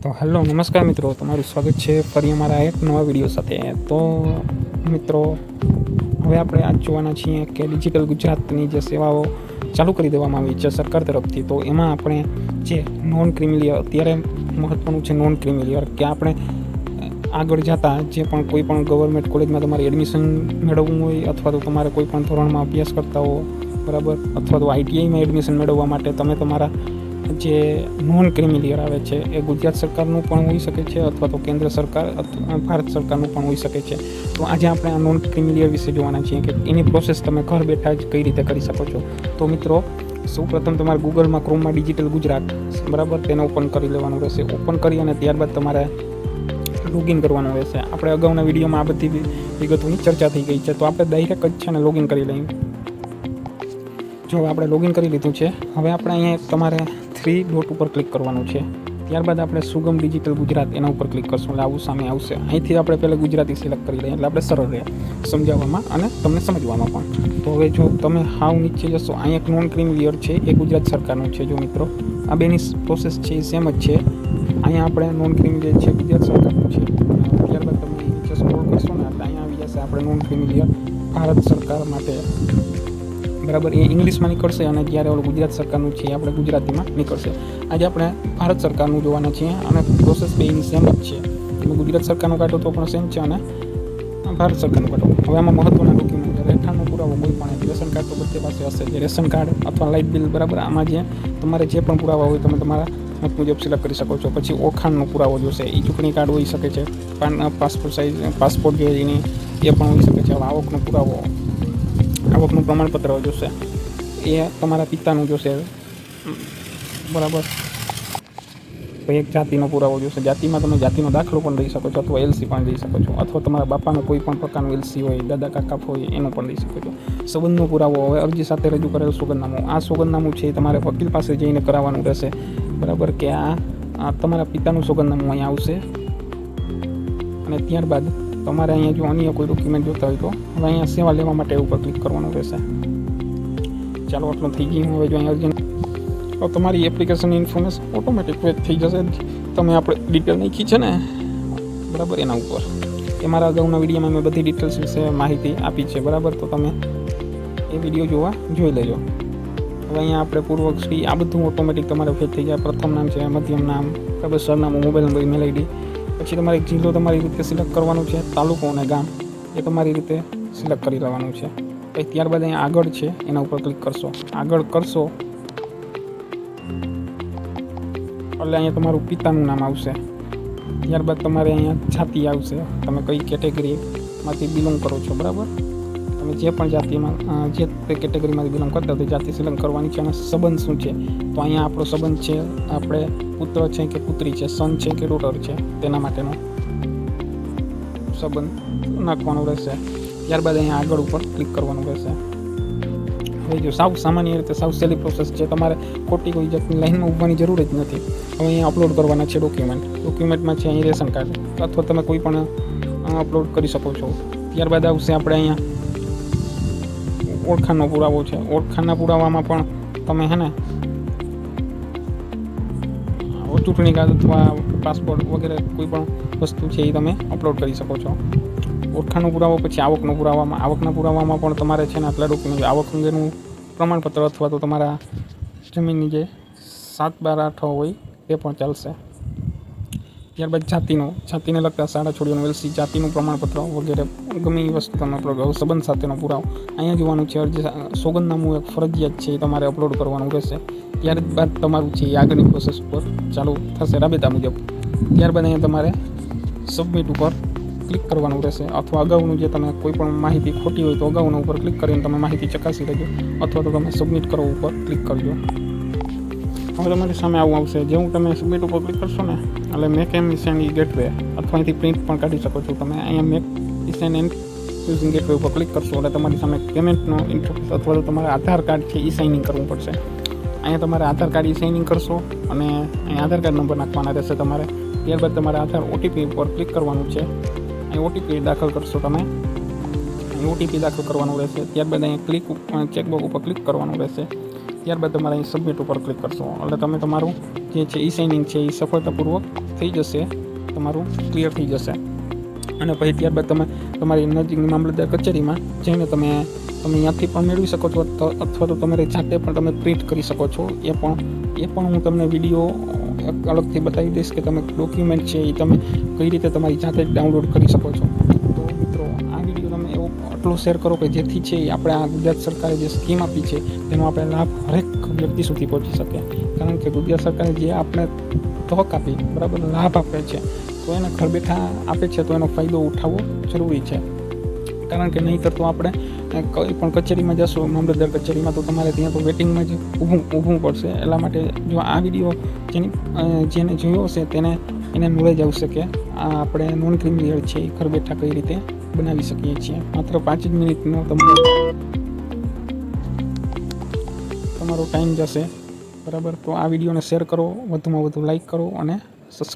તો હેલો નમસ્કાર મિત્રો, તમારું સ્વાગત છે ફરી અમારા એક નવા વિડીયો સાથે. તો મિત્રો, હવે આપણે આજ જોવાના છીએ કે ડિજિટલ ગુજરાતની જે સેવાઓ ચાલુ કરી દેવામાં આવી છે સરકાર તરફથી, તો એમાં આપણે જે નોન ક્રિમિલિયર અત્યારે મહત્ત્વનું છે નોન ક્રિમિલિયર, કે આપણે આગળ જતાં જે પણ કોઈ પણ ગવર્મેન્ટ કોલેજમાં તમારે એડમિશન મેળવવું હોય, અથવા તો તમારે કોઈ પણ ધોરણમાં અભ્યાસ કરતા હો, બરાબર, અથવા તો આઈટીઆઈમાં એડમિશન મેળવવા માટે તમે તમારા જે નોન ક્રિમિલિયર આવે છે એ ગુજરાત સરકારનું પણ હોઈ શકે છે, અથવા તો કેન્દ્ર સરકાર અથવા ભારત સરકારનું પણ હોઈ શકે છે. તો આજે આપણે આ નોન ક્રિમિલિયર વિશે જોવાના છીએ કે એની પ્રોસેસ તમે ઘર બેઠા જ કઈ રીતે કરી શકો છો. તો મિત્રો, સૌપ્રથમ તમારે ગૂગલમાં ક્રોમમાં ડિજિટલ ગુજરાત, બરાબર, તેને ઓપન કરી લેવાનું રહેશે. ઓપન કરી અને ત્યારબાદ તમારે લોગિન કરવાનું રહેશે. આપણે અગાઉના વિડીયોમાં આ બધી વિગતોની ચર્ચા થઈ ગઈ છે, તો આપણે ડાયરેક્ટ જ છે ને લોગિન કરી લઈએ. જો આપણે લોગિન કરી લીધું છે, હવે આપણે અહીંયા તમારે 3 ડોટ ઉપર ક્લિક કરવાનું છે. ત્યારબાદ આપણે સુગમ ડિજિટલ ગુજરાત એના ઉપર ક્લિક કરશું એટલે આવું સામે આવશે. અહીંથી આપણે પહેલાં ગુજરાતી સિલેક્ટ કરી લઈએ એટલે આપણે સરળ રહે સમજાવવામાં અને તમને સમજવામાં પણ. તો હવે જો તમે હાવ નીચે જશો, અહીંયા એક નોન ક્રિમિલિયર છે એ ગુજરાત સરકારનું છે. જો મિત્રો, આ બેની પ્રોસેસ છે એ સેમ જ છે. અહીંયા આપણે નોન ક્રિમિલિયર છે ગુજરાત સરકારનું છે. ત્યારબાદ તમે નીચે સ્ક્રોલ કરશો ને એટલે અહીંયા આવી જશે આપણે નોન ક્રિમિલિયર ભારત સરકાર માટે, બરાબર. એ ઇંગ્લિશમાં નીકળશે અને જ્યારે ઓલું ગુજરાત સરકારનું છે એ આપણે ગુજરાતીમાં નીકળશે. આજે આપણે ભારત સરકારનું જોવાના છીએ અને પ્રોસેસ બેની સેમ જ છે. તમે ગુજરાત સરકારનું કાઢો તો પણ સેમ છે અને ભારત સરકારનું કાઢો. હવે આમાં મહત્ત્વના ડોક્યુમેન્ટ, રહેઠાણનો પુરાવો કોઈ પણ, રેશન કાર્ડ તો બધે પાસે હશે, જે રેશન કાર્ડ અથવા લાઇટ બિલ, બરાબર. આમાં જે તમારે જે પણ પુરાવા હોય તમે તમારા મત મુજબ સિલેક્ટ કરી શકો છો. પછી ઓળખાણનો પુરાવો જોશે, એ ચૂંટણી કાર્ડ હોઈ શકે છે, પાસપોર્ટ સાઇઝ પાસપોર્ટ જે એની એ પણ હોઈ શકે છે. હવે આવકનો પુરાવો, આવકનું પ્રમાણપત્ર જોશે, એ તમારા પિતાનું જોશે, બરાબર. તો એક જાતિનો પુરાવો જોશે, જાતિમાં તમે જાતિનો દાખલો પણ લઈ શકો છો, અથવા એલસી પણ લઈ શકો છો, અથવા તમારા બાપાનું કોઈ પણ પ્રકારનું એલસી હોય, દાદા કાકા હોય, એનું પણ લઈ શકો છો. સંબંધનો પુરાવો, હવે અરજી સાથે રજૂ કરેલ સોગંદનામું, આ સોગંદનામું છે એ તમારે વકીલ પાસે જઈને કરાવવાનું રહેશે, બરાબર, કે આ તમારા પિતાનું સોગંદનામું અહીંયા આવશે. અને ત્યારબાદ તમારે અહીંયા જો અન્ય કોઈ ડોક્યુમેન્ટ જોતા હોય તો હવે અહીંયા સેવા લેવા માટે ઉપર ક્લિક કરવાનું રહેશે. ચાલો, આટલું થઈ ગયું. હવે જો અહીંયા અરજી તો તમારી એપ્લિકેશનની ઇન્ફોર્મેશન ઓટોમેટિક વેચ થઈ જશે. તમે આપણે ડિટેલ નાખી છે ને, બરાબર, એના ઉપર. એ મારા અગાઉના વિડીયોમાં મેં બધી ડિટેલ્સ વિશે માહિતી આપી છે, બરાબર. તો તમે એ વિડીયો જોઈ લેજો. હવે અહીંયા આપણે પૂર્વક શ્રી આ બધું ઓટોમેટિક તમારે ફેચ થઈ જાય. પ્રથમ નામ છે, મધ્યમ નામ, બરાબર, સરનામું, મોબાઈલ નંબર, ઈમેલ આઈડી. પછી તમારે એક જિલ્લો તમારી રીતે સિલેક્ટ કરવાનું છે, તાલુકો અને ગામ એ તમારી રીતે સિલેક્ટ કરી લેવાનું છે. પછી ત્યારબાદ અહીંયા આગળ છે એના ઉપર ક્લિક કરશો. આગળ કરશો એટલે અહીંયા તમારું પિતાનું નામ આવશે. ત્યારબાદ તમારે અહીંયા જાતિ આવશે, તમે કઈ કેટેગરીમાંથી બિલોંગ કરો છો, બરાબર. તમે જે પણ જાતિમાં જે તે કેટેગરીમાંથી બિલોંગ કરતા હોય જાતિ સિલેક્ટ કરવાની છે. અને સંબંધ શું છે, તો અહીંયા આપણો સંબંધ છે, આપણે પુત્ર છે કે પુત્રી છે, સન છે કે ડોટર છે, તેના માટેનો સંબંધ નાખવાનો રહેશે. ત્યારબાદ અહીંયા આગળ ઉપર ક્લિક કરવાનું રહેશે. હવે જો સાવ સામાન્ય રીતે સાવ સહેલી પ્રોસેસ છે, તમારે ખોટી કોઈ જાતની લાઈનમાં ઊભવાની જરૂર જ નથી. હવે અહીંયા અપલોડ કરવાના છે ડોક્યુમેન્ટ. ડોક્યુમેન્ટમાં છે અહીં રેશન કાર્ડ, અથવા તમે કોઈ પણ અપલોડ કરી શકો છો. ત્યારબાદ આવશે આપણે અહીંયા ઓળખાણનો પુરાવો છે. ઓળખાણના પુરાવામાં પણ તમે હે ને ચૂંટણી કાર્ડ અથવા પાસપોર્ટ વગેરે કોઈ પણ વસ્તુ છે એ તમે અપલોડ કરી શકો છો. ઓળખાણનો પુરાવો. પછી આવકનો પુરાવામાં, આવકના પુરાવામાં પણ તમારે છે ને આટલા ડોક્યુમેન્ટ, આવક અંગેનું પ્રમાણપત્ર અથવા તો તમારા જમીનની જે 7/12 હોય તે પણ ચાલશે. ત્યારબાદ જાતિને લગતા શાળા છોડીઓનું એલસી, જાતિનું પ્રમાણપત્ર વગેરે ગમે એ વસ્તુ તમે અપલોડ કરો. સંબંધ સાથેનો પુરાવો અહીંયા જોવાનું છે. અરજી સોગંદનામું એક ફરજિયાત છે, એ તમારે અપલોડ કરવાનું રહેશે. ત્યારબાદ તમારું છે એ આગળની પ્રોસેસ ઉપર ચાલુ થશે રાબેતા મુજબ. ત્યારબાદ અહીંયા તમારે સબમિટ ઉપર ક્લિક કરવાનું રહેશે, અથવા અગાઉનું જે તમે કોઈ પણ માહિતી ખોટી હોય તો અગાઉના ઉપર ક્લિક કરીને તમે માહિતી ચકાસી લેજો, અથવા તો તમે સબમિટ કરો ઉપર ક્લિક કરજો. હવે તમારી સામે આવું આવશે. જેવું તમે સબમિટ ઉપર ક્લિક કરશો ને એટલે મેક એમ ઇસેન ગેટવે, અથવા અહીંથી પ્રિન્ટ પણ કાઢી શકો છો તમે. અહીંયા મેક ઇસેન એન્ડ યુઝિંગ ગેટવે ઉપર ક્લિક કરશો એટલે તમારી સામે પેમેન્ટનો ઇન્ટરફેસ, અથવા તો તમારે આધાર કાર્ડ છે ઈ સાઇનિંગ કરવું પડશે. અહીંયા તમારે આધાર કાર્ડ ઈ સાઇનિંગ કરશો અને અહીંયા આધાર કાર્ડ નંબર નાખવાના રહેશે તમારે. ત્યારબાદ તમારે આધાર ઓટીપી ઉપર ક્લિક કરવાનું છે. અહીં ઓટીપી દાખલ કરશો તમે, અહીં ઓટીપી દાખલ કરવાનું રહેશે. ત્યારબાદ અહીંયા ક્લિક ચેકબોક્સ ઉપર ક્લિક કરવાનું રહેશે. ત્યારબાદ તમારે અહીં સબમિટ ઉપર ક્લિક કરશો એટલે તમે તમારું જે છે ઈ સાઇનિંગ છે એ સફળતાપૂર્વક થઈ જશે, તમારું ક્લિયર થઈ જશે. અને પછી ત્યારબાદ તમે તમારી નજીકની મામલતદાર કચેરીમાં જઈને તમે ત્યાંથી પણ મેળવી શકો છો, અથવા તો તમારે જાતે પણ તમે પ્રિન્ટ કરી શકો છો. એ પણ હું તમને વિડીયો અલગથી બતાવી દઈશ કે તમે ડોક્યુમેન્ટ છે એ તમે કઈ રીતે તમારી જાતે જ ડાઉનલોડ કરી શકો છો. તો મિત્રો આ વિડીયો તમે એવો આટલો શેર કરો કે જેથી છે આપણે આ ગુજરાત સરકારે જે સ્કીમ આપી છે તેનો આપણે લાભ હરેક વ્યક્તિ સુધી પહોંચી શકે. કારણ કે ગુજરાત સરકારે જે આપણે તક આપી, બરાબર, લાભ આપે છે, તો એને ઘર બેઠા આપે છે તો એનો ફાયદો ઉઠાવવો જરૂરી છે. કારણ કે નહીંતર તો આપણે કોઈ પણ કચેરીમાં જશો, મામલતદાર કચેરીમાં, તો તમારે ત્યાં તો વેટિંગમાં જ ઊભું પડશે. એટલા માટે જો આ વિડીયો જેને જોયો હશે એને નોલેજ આવશે કે આ આપણે નોન ક્રિમિનલ છે એ ઘર બેઠા કઈ રીતે બનાવી શકીએ છીએ. માત્ર 5 જ મિનિટનો તમારો ટાઈમ જશે, બરાબર. તો આ વિડીયોને શેર કરો, વધુમાં વધુ લાઈક કરો અને સબસ્ક્રાઈબ